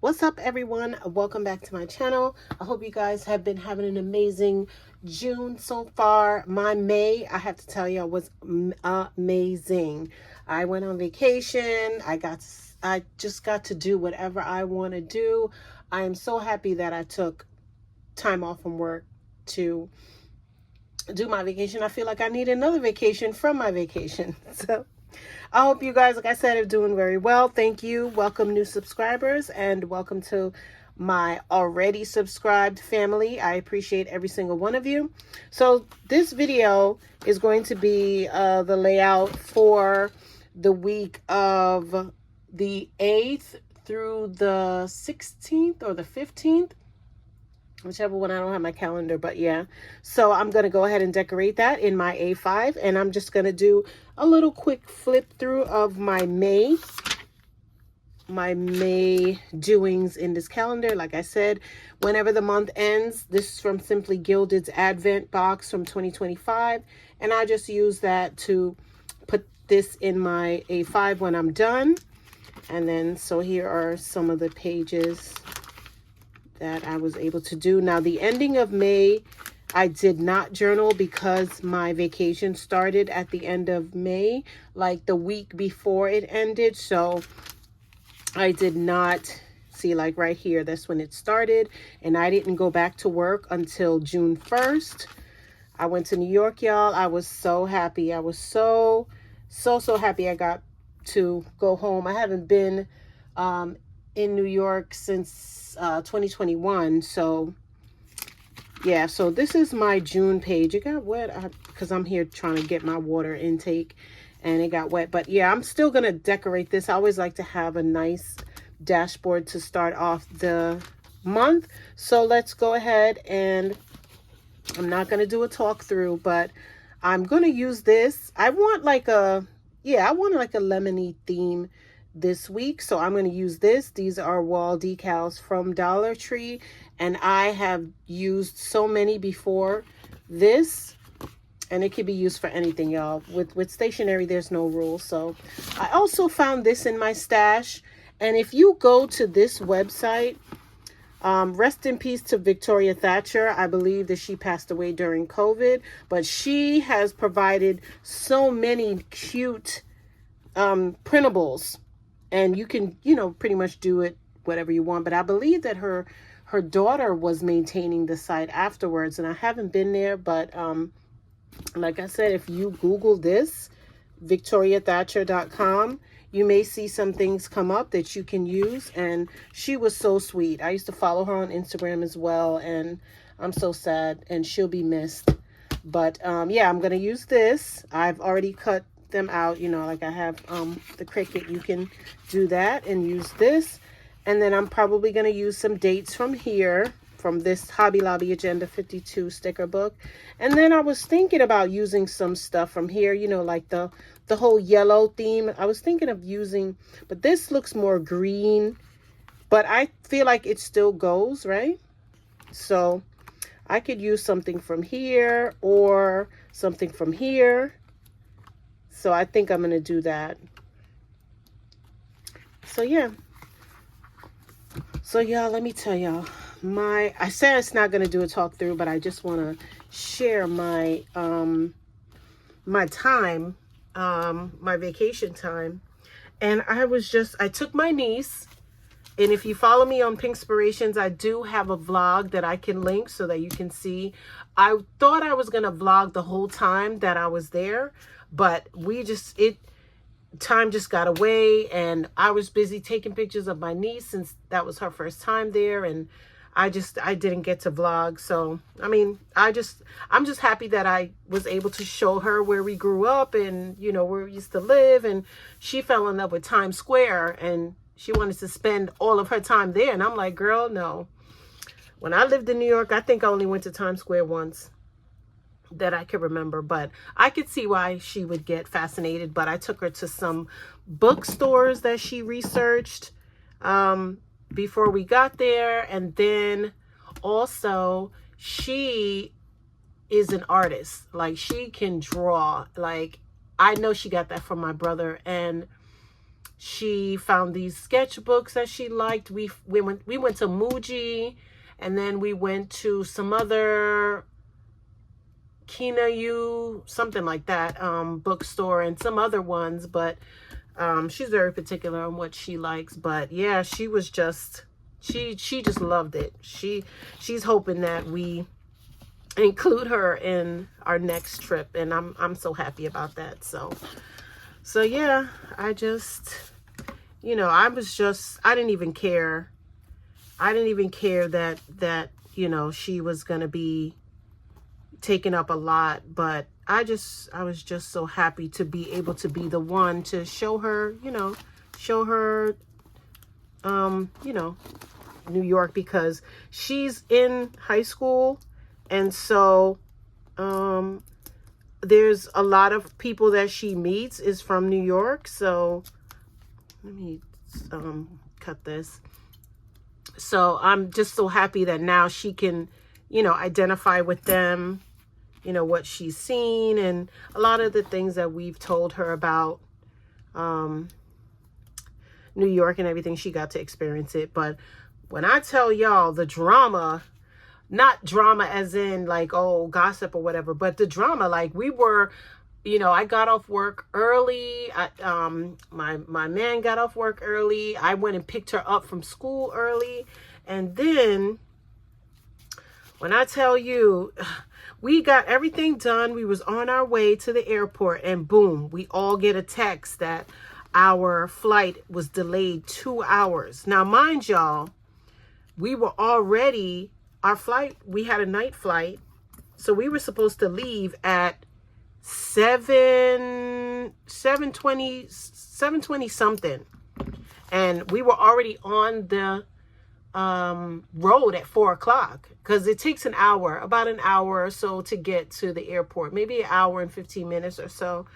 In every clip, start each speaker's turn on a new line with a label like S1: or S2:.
S1: What's up, everyone? Welcome back to my channel. I hope you guys have been having an amazing June so far. My May, I have to tell you, was amazing. I went on vacation. I just got to do whatever I want to do. I am so happy that I took time off from work to do my vacation. I feel like I need another vacation from my vacation. So I hope you guys, like I said, are doing very well. Thank you. Welcome new subscribers and welcome to my already subscribed family. I appreciate every single one of you. So this video is going to be the layout for the week of the 8th through the 16th or the 15th. Whichever one. I don't have my calendar, but yeah. So I'm going to go ahead and decorate that in my A5. And I'm just going to do a little quick flip through of my May doings in this calendar. Like I said, whenever the month ends, this is from Simply Gilded's Advent box from 2025. And I just use that to put this in my A5 when I'm done. And then, so here are some of the pages that I was able to do. Now, the ending of May, I did not journal because my vacation started at the end of May, like the week before it ended. So I did not see, like right here, that's when it started. And I didn't go back to work until June 1st. I went to New York, y'all. I was so happy. I was so happy I got to go home. I haven't been in New York since 2021. So yeah, so this is my June page. It got wet because I'm here trying to get my water intake and it got wet. But yeah, I'm still gonna decorate this. I always like to have a nice dashboard to start off the month. So let's go ahead, and I'm not gonna do a talk through, but I'm gonna use this. I want like a lemony theme this week, so I'm going to use this. These are wall decals from Dollar Tree, and I have used so many before this, and it can be used for anything, y'all. With stationery, there's no rules. So I also found this in my stash, and if you go to this website, rest in peace to Victoria Thatcher. I believe that she passed away during COVID, but she has provided so many cute printables. And you can, pretty much do it whatever you want. But I believe that her daughter was maintaining the site afterwards. And I haven't been there. But like I said, if you Google this, victoriathatcher.com, you may see some things come up that you can use. And she was so sweet. I used to follow her on Instagram as well. And I'm so sad. And she'll be missed. But yeah, I'm going to use this. I've already cut them out, like I have the Cricut. You can do that and use this. And then I'm probably going to use some dates from here, from this Hobby Lobby Agenda 52 sticker book. And then I was thinking about using some stuff from here, like the whole yellow theme. I was thinking of using, but this looks more green, but I feel like it still goes, right? So I could use something from here or something from here. So I think I'm going to do that. So yeah. So y'all, let me tell y'all, I said it's not going to do a talk through, but I just want to share my my time, my vacation time. And I took my niece, and if you follow me on Pinkspirations, I do have a vlog that I can link so that you can see. I thought I was going to vlog the whole time that I was there, but time just got away, and I was busy taking pictures of my niece since that was her first time there, and I didn't get to vlog. So I mean, I'm just happy that I was able to show her where we grew up and where we used to live. And she fell in love with Times Square, and she wanted to spend all of her time there, and I'm like, girl, no. When I lived in New York, I think I only went to Times Square once that I could remember, but I could see why she would get fascinated. But I took her to some bookstores that she researched before we got there. And then also, she is an artist. Like, she can draw. Like, I know she got that from my brother. And she found these sketchbooks that she liked. We went to Muji, and then we went to some other Kinayu, something like that, bookstore, and some other ones, but she's very particular on what she likes. But yeah, she was just, she just loved it. She's hoping that we include her in our next trip, and I'm so happy about that. So yeah, I just, you know, I didn't even care that you know, she was gonna be taking up a lot, but I was just so happy to be able to be the one to show her, you know, you know, New York, because she's in high school, and so there's a lot of people that she meets is from New York. So let me cut this. So I'm just so happy that now she can, you know, identify with them, you know, what she's seen, and a lot of the things that we've told her about New York and everything. She got to experience it. But when I tell y'all the drama, not drama as in like, oh, gossip or whatever, but the drama, like we were, you know, I got off work early. My man got off work early. I went and picked her up from school early. And then when I tell you, we got everything done, we was on our way to the airport, and boom, we all get a text that our flight was delayed 2 hours. Now, mind y'all, we were already, our flight, we had a night flight, so we were supposed to leave at 7:20 something, and we were already on the road at 4 o'clock, because it takes about an hour or so to get to the airport, maybe an hour and 15 minutes or so.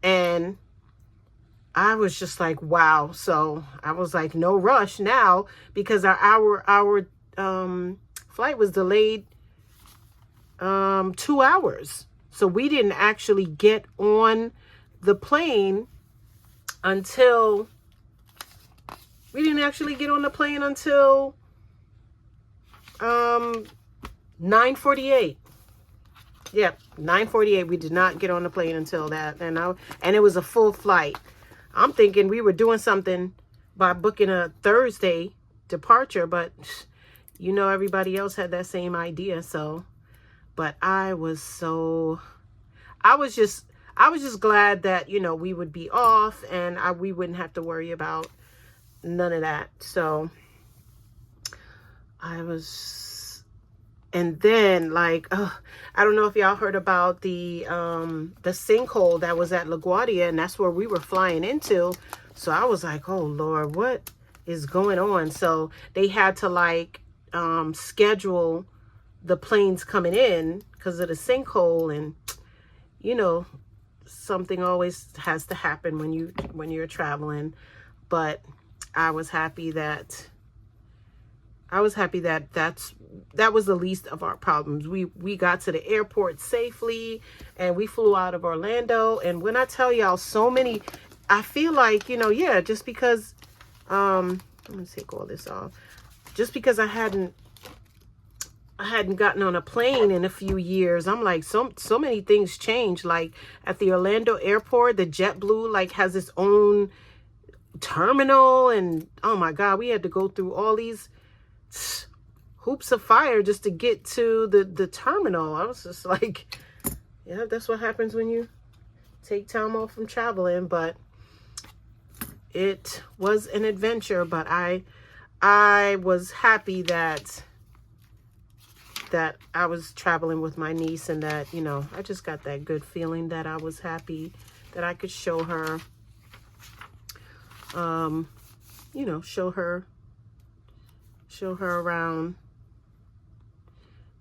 S1: And I was just like, wow. So I was like, no rush now, because our flight was delayed 2 hours. So we didn't actually get on the plane until 9:48. Yep, 9:48. We did not get on the plane until that, and it was a full flight. I'm thinking we were doing something by booking a Thursday departure, but you know, everybody else had that same idea. So, but I was just glad that, you know, we would be off, and we wouldn't have to worry about none of that. So and then, like, I don't know if y'all heard about the sinkhole that was at LaGuardia, and that's where we were flying into. So I was like, oh Lord, what is going on? So they had to like schedule the planes coming in because of the sinkhole, and you know, something always has to happen when you're traveling. But I was happy that that was the least of our problems. We got to the airport safely, and we flew out of Orlando. And when I tell y'all, so many, I feel like, you know, yeah, just because I'm gonna take all this off, just because I hadn't gotten on a plane in a few years, I'm like, so many things changed. Like at the Orlando airport, the JetBlue like has its own terminal, and oh my God, we had to go through all these hoops of fire just to get to the terminal. I was just like, yeah, that's what happens when you take time off from traveling. But it was an adventure. But I was happy that I was traveling with my niece, and that, you know, I just got that good feeling that I was happy that I could show her, you know, show her around.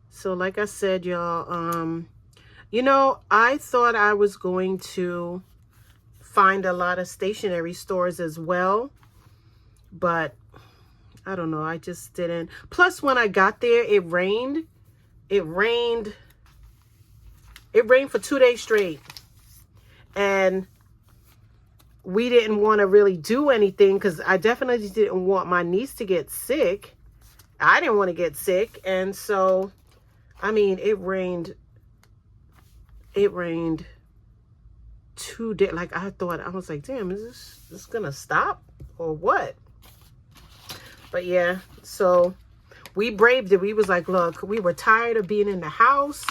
S1: So like I said, y'all, you know, I thought I was going to find a lot of stationery stores as well, but I don't know, I just didn't. Plus, when I got there, it rained for 2 days straight. And we didn't want to really do anything because I definitely didn't want my niece to get sick. I didn't want to get sick. And so, I mean, it rained 2 days. Like, I was like, damn, is this gonna stop or what? But yeah, so we braved it. We was like, look, we were tired of being in the house,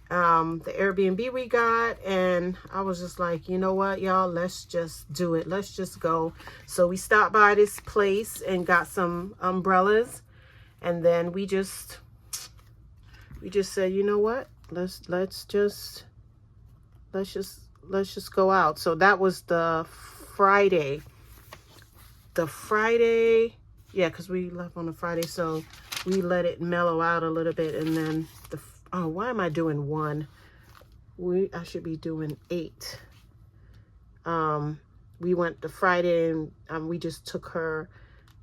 S1: the Airbnb we got, and I was just like, you know what, y'all, let's just do it. Let's just go. So we stopped by this place and got some umbrellas, and then we just said, you know what, let's just go out. So that was the Friday. Yeah, because we left on a Friday, so we let it mellow out a little bit, and then why am I doing 1? I should be doing 8. We went the Friday, and we just took her,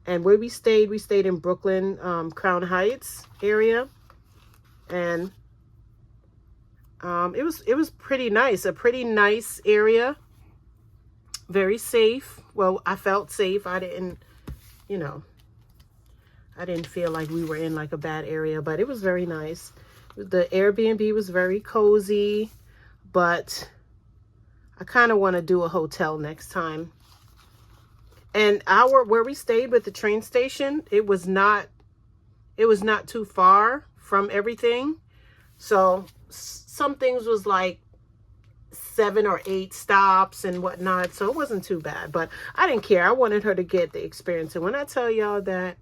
S1: and where we stayed in Brooklyn, Crown Heights area, and it was pretty nice, a pretty nice area, very safe. Well, I felt safe. I didn't feel like we were in like a bad area, but it was very nice. The Airbnb was very cozy, but I kind of want to do a hotel next time. And where we stayed with the train station, it was not too far from everything. So some things was like 7 or 8 stops and whatnot, so it wasn't too bad. But I didn't care. I wanted her to get the experience, and when I tell y'all that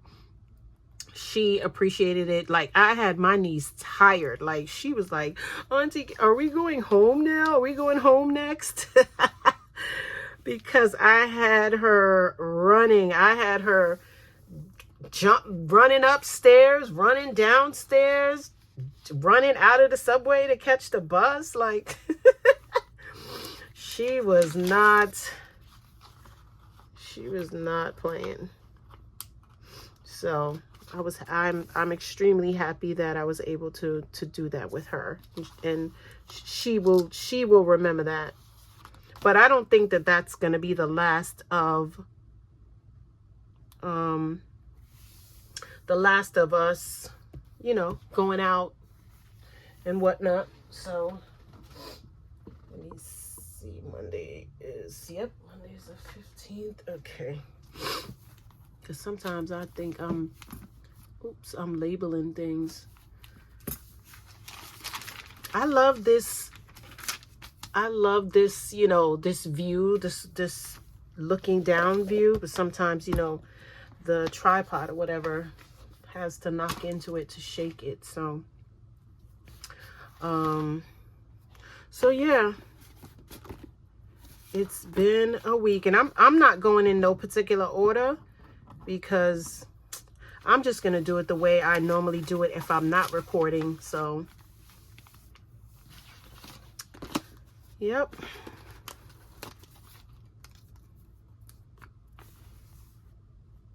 S1: she appreciated it, like, I had my niece tired. Like, she was like, Auntie, are we going home now? Are we going home next? Because I had her running. I had her running upstairs, running downstairs, running out of the subway to catch the bus. Like, she was not playing. So I'm extremely happy that I was able to do that with her, and she will remember that. But I don't think that that's going to be the last of us, going out and whatnot. So let me see. Monday is the 15th. Okay. Because sometimes I think I'm labeling things. I love this, this view, this looking down view, but sometimes, the tripod or whatever has to knock into it to shake it. So, yeah, it's been a week, and I'm not going in no particular order, because I'm just going to do it the way I normally do it if I'm not recording. So, yep.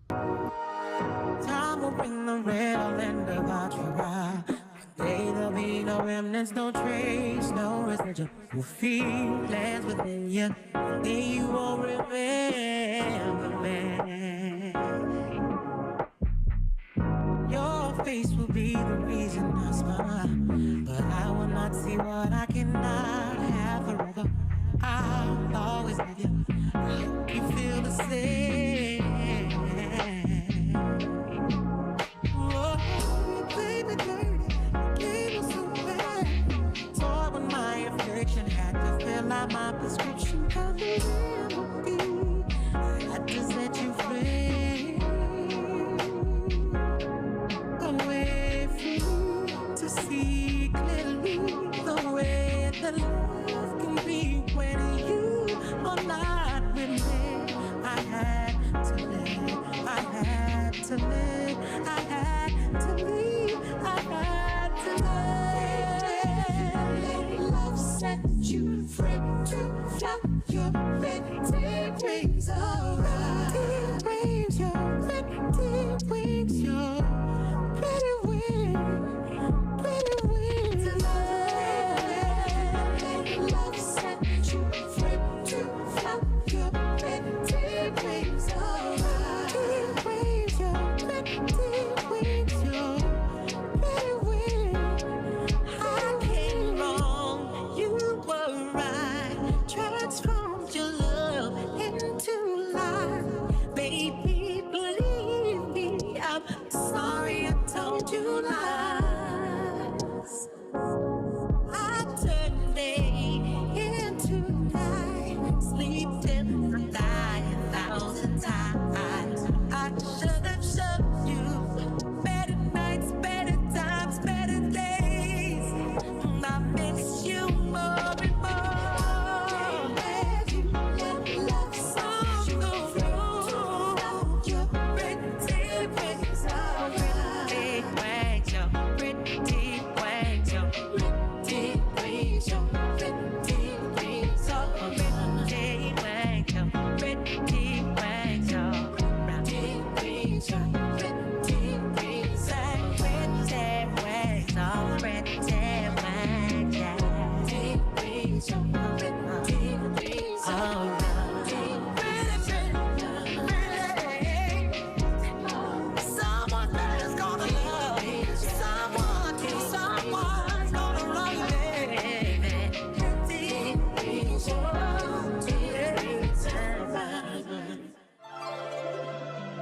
S2: Time will bring the real end about your while. There'll be no remnants, no trace, no residual feelings within you. Then you won't remember me. Your face will be the reason I smile, but I will not see what I cannot have forever. I'll always with you. I hope you feel the same. Oh, baby, dirty, game was so bad. Toy when my affliction had to fill out my prescription. Cause remember, I had to set you free. Away from you to see clearly the way that love can be when you are not with me. I had to live, I had to live, I had to leave, I had to live. Let love set you free to fly your pretty wings around. Wings, your pretty wings, your pretty wings, pretty wings. Let love set you free to fly your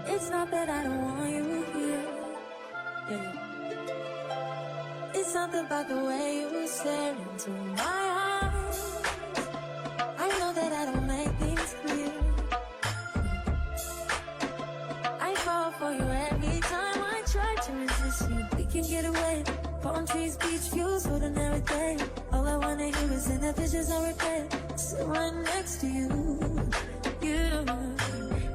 S2: It's not that I don't want you here. Yeah. It's something about the way you stare into my eyes. I know that I don't make things clear. I fall for you every time I try to resist you. We can get away. Palm trees, beach views, food and everything. All I wanna hear is in the pictures I replay. Sit right next to you.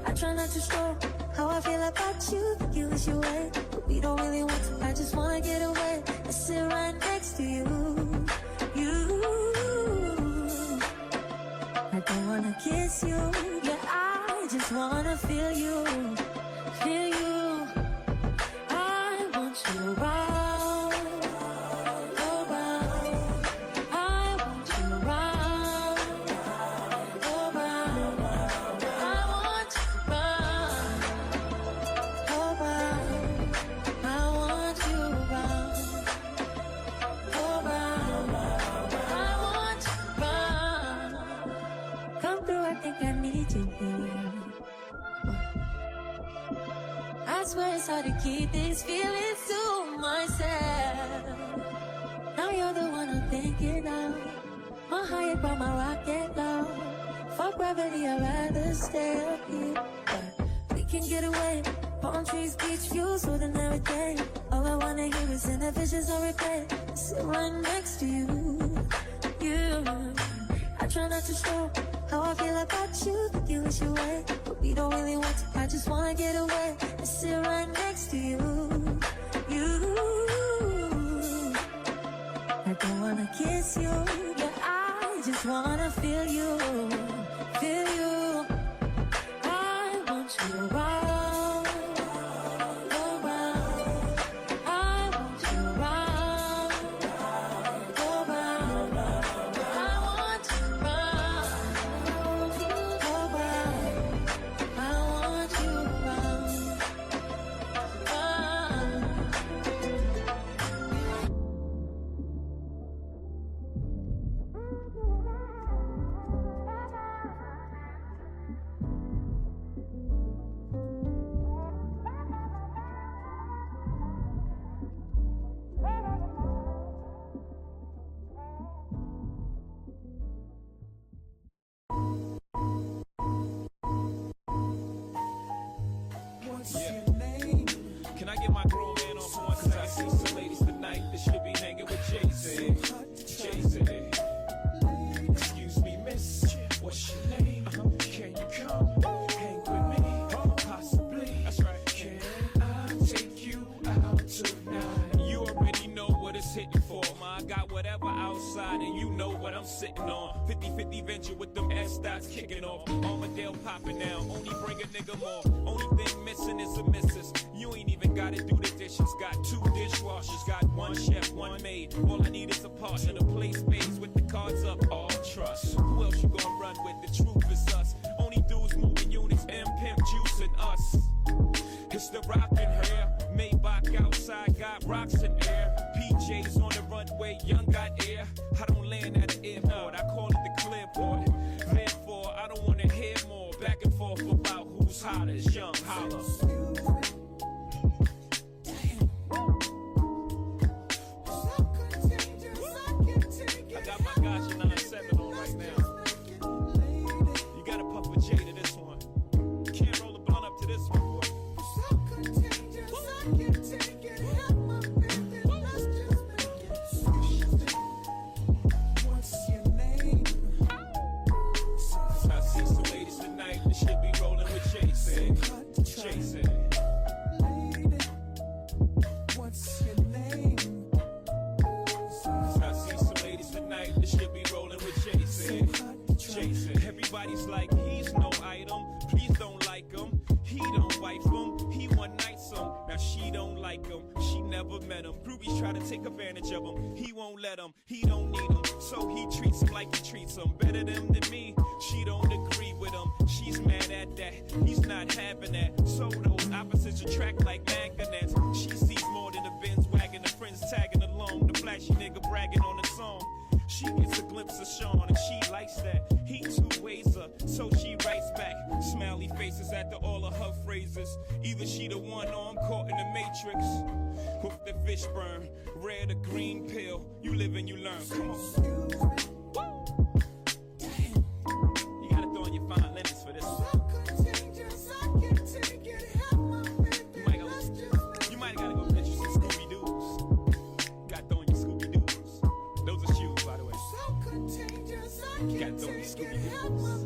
S2: I try not to show how I feel about you. Think you wish you away, but we don't really want to. I just wanna get away and sit right next to you. I don't wanna kiss you. Yeah, I just wanna feel you. Feel you. I want you around. Around. I want you around. Around. I want you around. Around. I want you around. Around. I want you around. Come through, I think I need you here. I swear it's hard to keep these feelings to myself. Now you're the one I'm thinking of. My heart brought my rocket low. Fuck gravity, I'd rather stay up here. But we can get away. Palm trees, beach views, food and everything. All I wanna hear is in the visions I replay. Sit right next to you. I try not to show how I feel about you. Think you wish you away, but we don't really want to. I just wanna get away and sit right next to you. I don't wanna kiss you. Yeah, I just wanna feel you. Feel you. I want you around. Around. I want you around. Around. I want you around. Around. I want you around.
S3: Yeah. Can I get my grown man on point? Cause I see some ladies tonight that should be hanging with Jay-Z. Jay-Z. Excuse me, miss. What's your name? Can you come hang with me? Possibly. That's right. Can I take you out tonight? You already know what it's hitting for. I got whatever outside and you know what I'm sitting on. 50-50 venture with them S-dots kicking off. Armadale popping now, only bring a nigga more. Only thing missing is a missus. You ain't even gotta do the dishes. Got 2 dishwashers, got 1 chef, 1 maid. All I need is a partner to play spades with the cards up. All trust. Who else you gonna run with? The truth is us. Only dudes moving units, M-Pimp, Juice and us. It's the rockin' hair. Maybach outside, got rocks in air. PJs on the runway, young got air. I don't land at the airport, I call it the clearport. Therefore, I don't wanna hear more back and forth about who's hottest, young holla. I got my Gotcha 9-7 on right now. You gotta puff a J to this one. Can't roll a blunt up to this one, boy. I see some ladies tonight that should be rolling with Jason. Jason.
S2: What's your name?
S3: I see some ladies tonight that should be rolling with Jason. Jason. Everybody's like, he's no item. Please don't like him. He don't wife him. He one night Nah, she don't like him, she never met him. Groupies try to take advantage of him, he won't let him, he don't need him. So he treats him like he treats him. Better than me, she don't agree with him. She's mad at that, he's not having that. So those opposites attract like magnets. She sees more than a Benz wagon, the friends tagging along, the flashy nigga bragging on the song. She gets a glimpse of Sean and she likes that. He two ways her, so she writes back. Smiley faces after all of her phrases. Either she the one or I'm caught in the matrix. Hook the fish burn, red or green pill. You live and you learn. Come on. Woo! Damn. You gotta throw in your fine limits for this one. You might gotta go get you some Scooby Doos. Got throwing your Scooby Doos. Those are shoes, by the way. Got throw your Scooby Doos.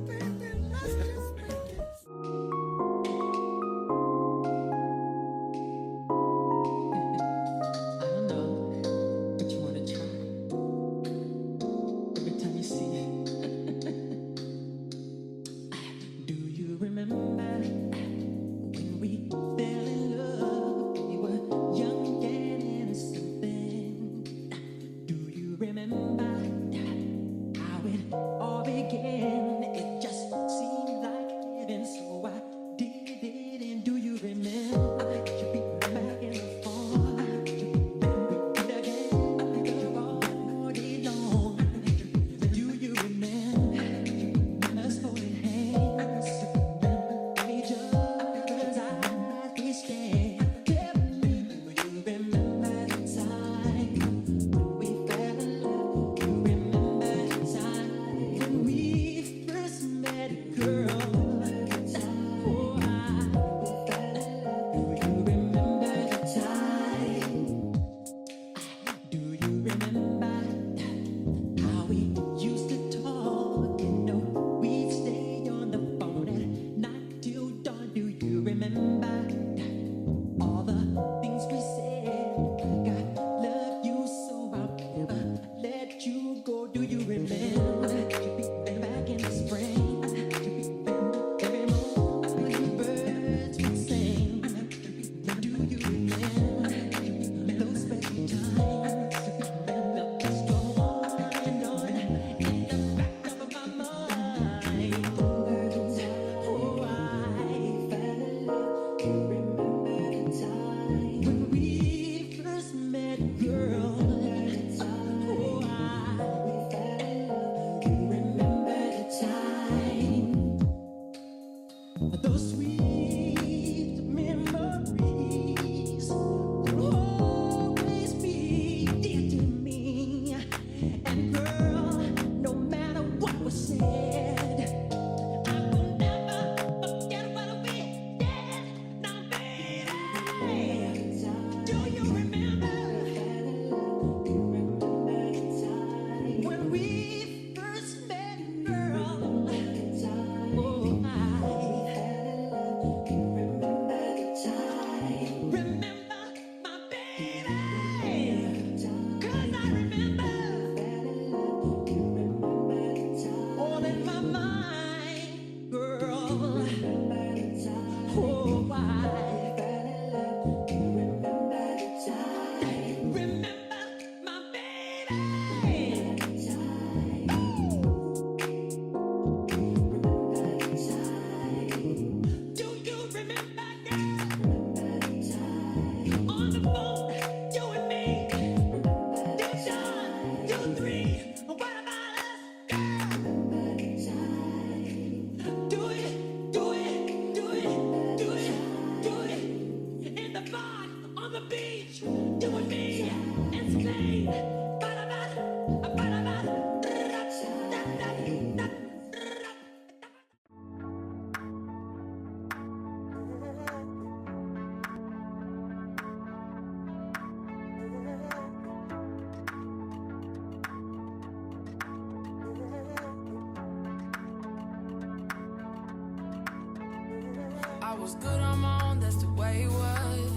S4: I was good on my own, that's the way it was.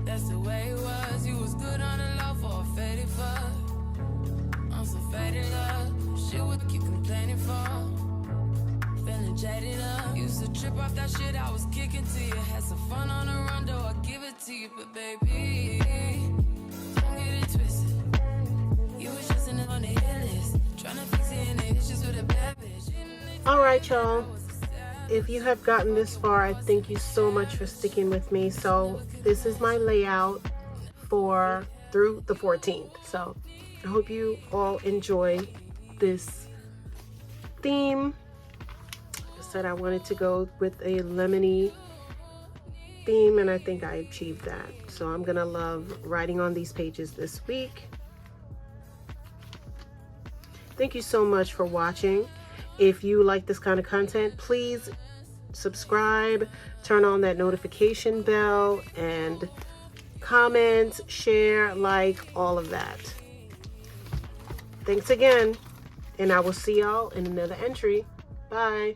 S4: That's the way it was. You was good on the love for a faded fuck. I'm so faded up. Shit, what you complaining for? Feeling jaded up. Used to trip off that shit I was kicking to you. Had some fun on the run, though I give it to you, but baby, don't get it twisted. You was just in on the hit list, trying to fix it in the issues with a bad bitch.
S1: All right, y'all. If you have gotten this far, I thank you so much for sticking with me. So this is my layout for through the 14th. So I hope you all enjoy this theme. I said I wanted to go with a lemony theme, and I think I achieved that. So I'm gonna love writing on these pages this week. Thank you so much for watching. If you like this kind of content, please subscribe, turn on that notification bell, and comment, share, like, all of that. Thanks again, and I will see y'all in another entry. Bye.